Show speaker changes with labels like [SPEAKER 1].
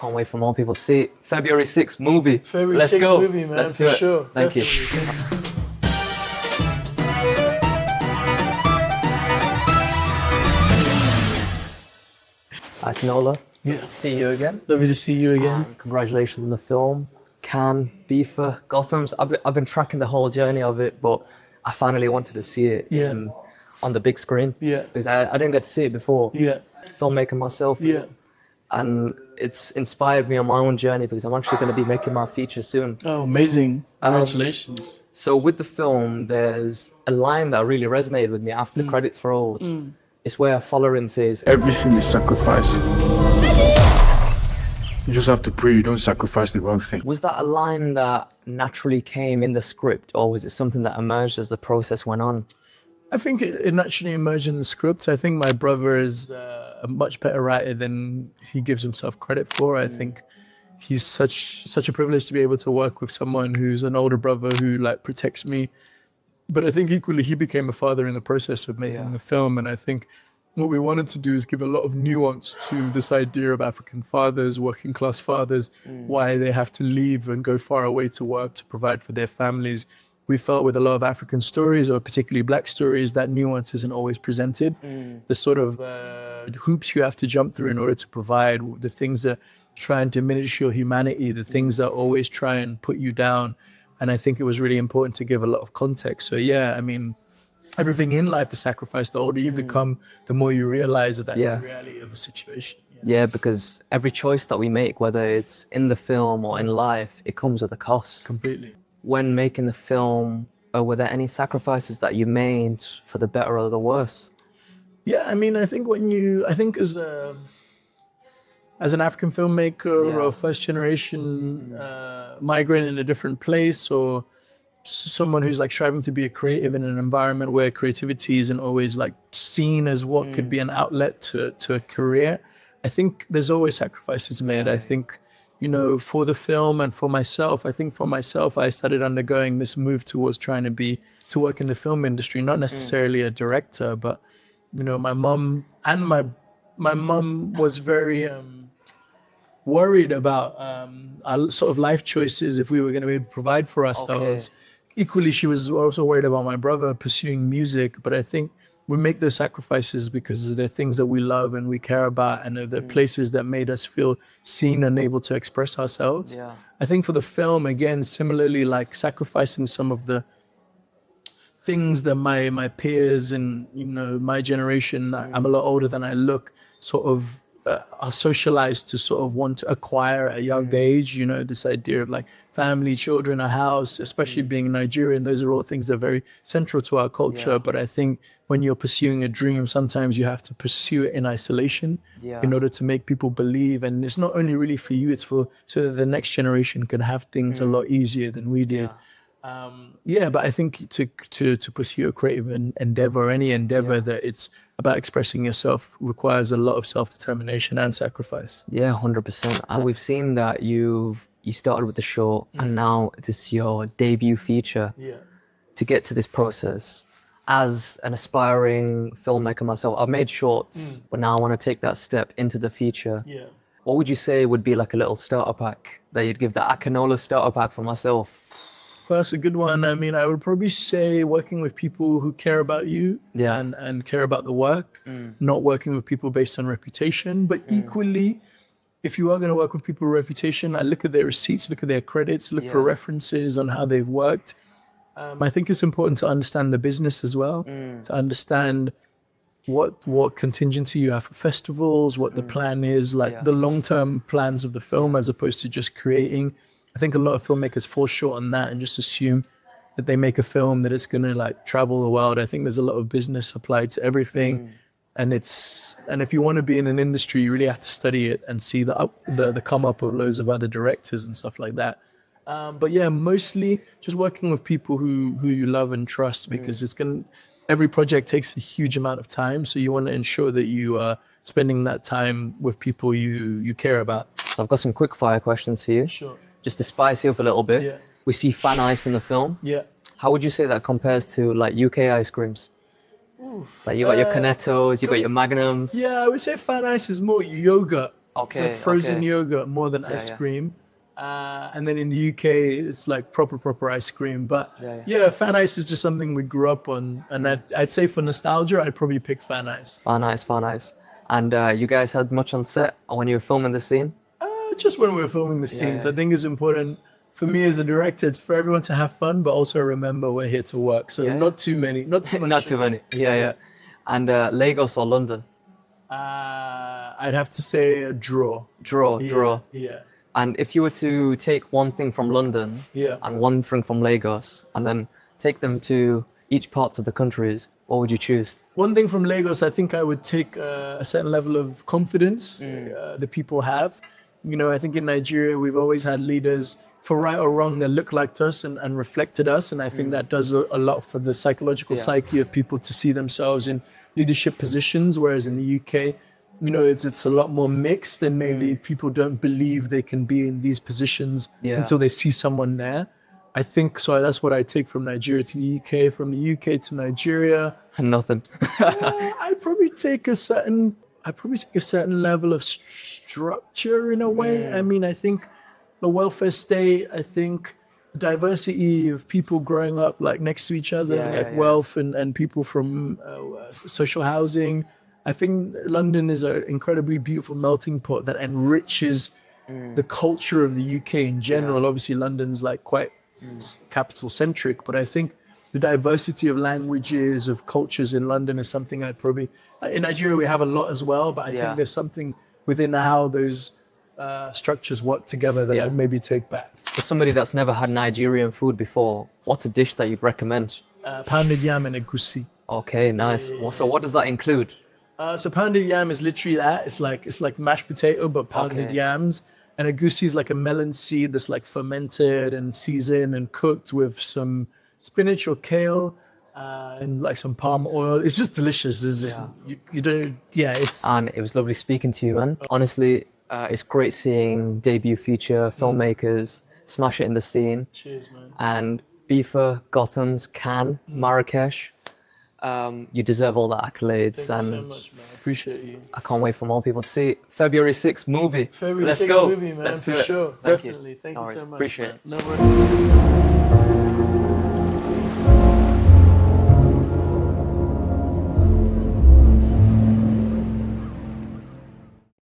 [SPEAKER 1] Can't wait for more people to see it. February 6th movie.
[SPEAKER 2] February
[SPEAKER 1] Let's
[SPEAKER 2] 6th
[SPEAKER 1] go.
[SPEAKER 2] movie, man,
[SPEAKER 1] Let's
[SPEAKER 2] for
[SPEAKER 1] do it.
[SPEAKER 2] sure.
[SPEAKER 1] Thank you. Akinola,
[SPEAKER 2] Yeah.
[SPEAKER 1] see you again.
[SPEAKER 2] Lovely to see you again.
[SPEAKER 1] Congratulations on the film. Cannes, Bifa, Gotham's. I've been tracking the whole journey of it, but I finally wanted to see it on the big screen.
[SPEAKER 2] Yeah.
[SPEAKER 1] Because I didn't get to see it before.
[SPEAKER 2] Yeah.
[SPEAKER 1] Filmmaker myself.
[SPEAKER 2] Yeah.
[SPEAKER 1] And it's inspired me on my own journey because I'm actually going to be making my feature soon.
[SPEAKER 2] Oh, amazing. Congratulations.
[SPEAKER 1] So with the film, there's a line that really resonated with me after the credits rolled. It's where Following says,
[SPEAKER 3] Everything is sacrifice. You just have to pray you don't sacrifice the wrong thing.
[SPEAKER 1] was that a line that naturally came in the script, or was it something that emerged as the process went on?
[SPEAKER 2] I think it naturally emerged in the script. I think my brother is a much better writer than he gives himself credit for. I think he's such a privilege to be able to work with someone who's an older brother who like protects me. But I think equally he became a father in the process of making the film. And I think what we wanted to do is give a lot of nuance to this idea of African fathers, working class fathers, why they have to leave and go far away to work to provide for their families. We felt with a lot of African stories, or particularly Black stories, that nuance isn't always presented. The sort of hoops you have to jump through in order to provide, the things that try and diminish your humanity, the things that always try and put you down. And I think it was really important to give a lot of context. So yeah, I mean, everything in life is sacrifice. The older you become, the more you realize that that's the reality of the situation.
[SPEAKER 1] Yeah, because every choice that we make, whether it's in the film or in life, it comes with a cost.
[SPEAKER 2] Completely.
[SPEAKER 1] When making the film, were there any sacrifices that you made for the better or the worse?
[SPEAKER 2] Yeah, I mean, I think as an African filmmaker or first generation migrant in a different place, or someone who's like striving to be a creative in an environment where creativity isn't always like seen as what could be an outlet to a career, I think there's always sacrifices made. I think, you know, for the film and for myself, I think for myself, I started undergoing this move towards trying to work in the film industry, not necessarily a director, but, you know, my mom was very worried about our sort of life choices if we were going to be able to provide for ourselves. Equally, she was also worried about my brother pursuing music, but I think we make those sacrifices because they're things that we love and we care about, and they're places that made us feel seen and able to express ourselves.
[SPEAKER 1] Yeah.
[SPEAKER 2] I think for the film, again, similarly, like sacrificing some of the things that my peers and, you know, my generation, I'm a lot older than I look, sort of are socialized to sort of want to acquire at a young age. You know, this idea of like family, children, a house, especially being Nigerian, those are all things that are very central to our culture. But I think when you're pursuing a dream, sometimes you have to pursue it in isolation in order to make people believe. And it's not only really for you, it's so that the next generation can have things a lot easier than we did. But I think to pursue a creative endeavor, any endeavor that it's about expressing yourself, requires a lot of self-determination and sacrifice.
[SPEAKER 1] Yeah, 100%. And we've seen that you started with the short and now this is your debut feature. To get to this process, as an aspiring filmmaker myself, I've made shorts, but now I want to take that step into the feature. What would you say would be like a little starter pack that you'd give the Akinola starter pack for myself?
[SPEAKER 2] Well, that's a good one. I mean, I would probably say working with people who care about you and care about the work, not working with people based on reputation. But equally, if you are going to work with people with reputation, I look at their receipts, look at their credits, look for references on how they've worked. I think it's important to understand the business as well, to understand what contingency you have for festivals, what the plan is, like the long-term plans of the film, as opposed to just creating. I think a lot of filmmakers fall short on that and just assume that they make a film that it's going to like travel the world. I think there's a lot of business applied to everything. And if you want to be in an industry, you really have to study it and see the come up of loads of other directors and stuff like that. But yeah, mostly just working with people who you love and trust, because every project takes a huge amount of time. So you want to ensure that you are spending that time with people you care about.
[SPEAKER 1] So I've got some quick fire questions for you.
[SPEAKER 2] Sure.
[SPEAKER 1] Just to spice you up a little bit. We see fan ice in the film. How would you say that compares to like UK ice creams? Like you got your Cornettos, you got your Magnums.
[SPEAKER 2] Yeah, I would say fan ice is more yogurt
[SPEAKER 1] Okay.
[SPEAKER 2] It's like frozen
[SPEAKER 1] okay.
[SPEAKER 2] yogurt more than ice
[SPEAKER 1] yeah.
[SPEAKER 2] cream. And then in the UK, it's like proper ice cream. But
[SPEAKER 1] Yeah.
[SPEAKER 2] fan ice is just something we grew up on. And I'd say for nostalgia, I'd probably pick fan ice.
[SPEAKER 1] Far nice. And you guys had much on set when you were filming the scene?
[SPEAKER 2] Just when we were filming the scenes, I think it's important for me as a director for everyone to have fun, but also remember we're here to work. So not too many, not too much.
[SPEAKER 1] Not too many. Yeah. And Lagos or London?
[SPEAKER 2] I'd have to say a draw.
[SPEAKER 1] Draw.
[SPEAKER 2] Yeah.
[SPEAKER 1] And if you were to take one thing from London and one thing from Lagos and then take them to each parts of the countries, what would you choose?
[SPEAKER 2] One thing from Lagos, I think I would take a certain level of confidence the people have. You know, I think in Nigeria, we've always had leaders, for right or wrong, that look like us and reflected us. And I think that does a lot for the psychological psyche of people to see themselves in leadership positions. Whereas in the UK, you know, it's a lot more mixed, and maybe people don't believe they can be in these positions until they see someone there. I think so. That's what I take from Nigeria to the UK, from the UK to Nigeria.
[SPEAKER 1] Nothing.
[SPEAKER 2] I'd probably take a certain level of structure in a way. I mean, I think the welfare state, I think the diversity of people growing up like next to each other, wealth and people from social housing. I think London is an incredibly beautiful melting pot that enriches the culture of the UK in general. Obviously, London's like quite capital centric, but I think the diversity of languages, of cultures in London is something I'd probably... In Nigeria, we have a lot as well, but I think there's something within how those structures work together that I'd maybe take back.
[SPEAKER 1] For somebody that's never had Nigerian food before, what's a dish that you'd recommend?
[SPEAKER 2] Pounded yam and egusi.
[SPEAKER 1] Okay, nice. So what does that include?
[SPEAKER 2] So pounded yam is literally that. It's like mashed potato, but pounded yams. And egusi is like a melon seed that's like fermented and seasoned and cooked with some spinach or kale and like some palm oil. It's just delicious. It's just, you don't, it's...
[SPEAKER 1] And it was lovely speaking to you, man. Honestly, it's great seeing debut feature filmmakers smash it in the scene.
[SPEAKER 2] Cheers, man.
[SPEAKER 1] And Bifa, Gotham's, Cannes, Marrakech. You deserve all the accolades.
[SPEAKER 2] Thank you so much, man. I appreciate you.
[SPEAKER 1] I can't wait for more people to see it. February 6th movie.
[SPEAKER 2] February
[SPEAKER 1] Let's
[SPEAKER 2] 6th
[SPEAKER 1] go.
[SPEAKER 2] movie, man,
[SPEAKER 1] Let's
[SPEAKER 2] for
[SPEAKER 1] do it.
[SPEAKER 2] sure.
[SPEAKER 1] Thank
[SPEAKER 2] Definitely.
[SPEAKER 1] You.
[SPEAKER 2] Thank
[SPEAKER 1] No
[SPEAKER 2] you
[SPEAKER 1] worries.
[SPEAKER 2] so much.
[SPEAKER 1] Appreciate
[SPEAKER 2] man.
[SPEAKER 1] it.
[SPEAKER 2] No worries.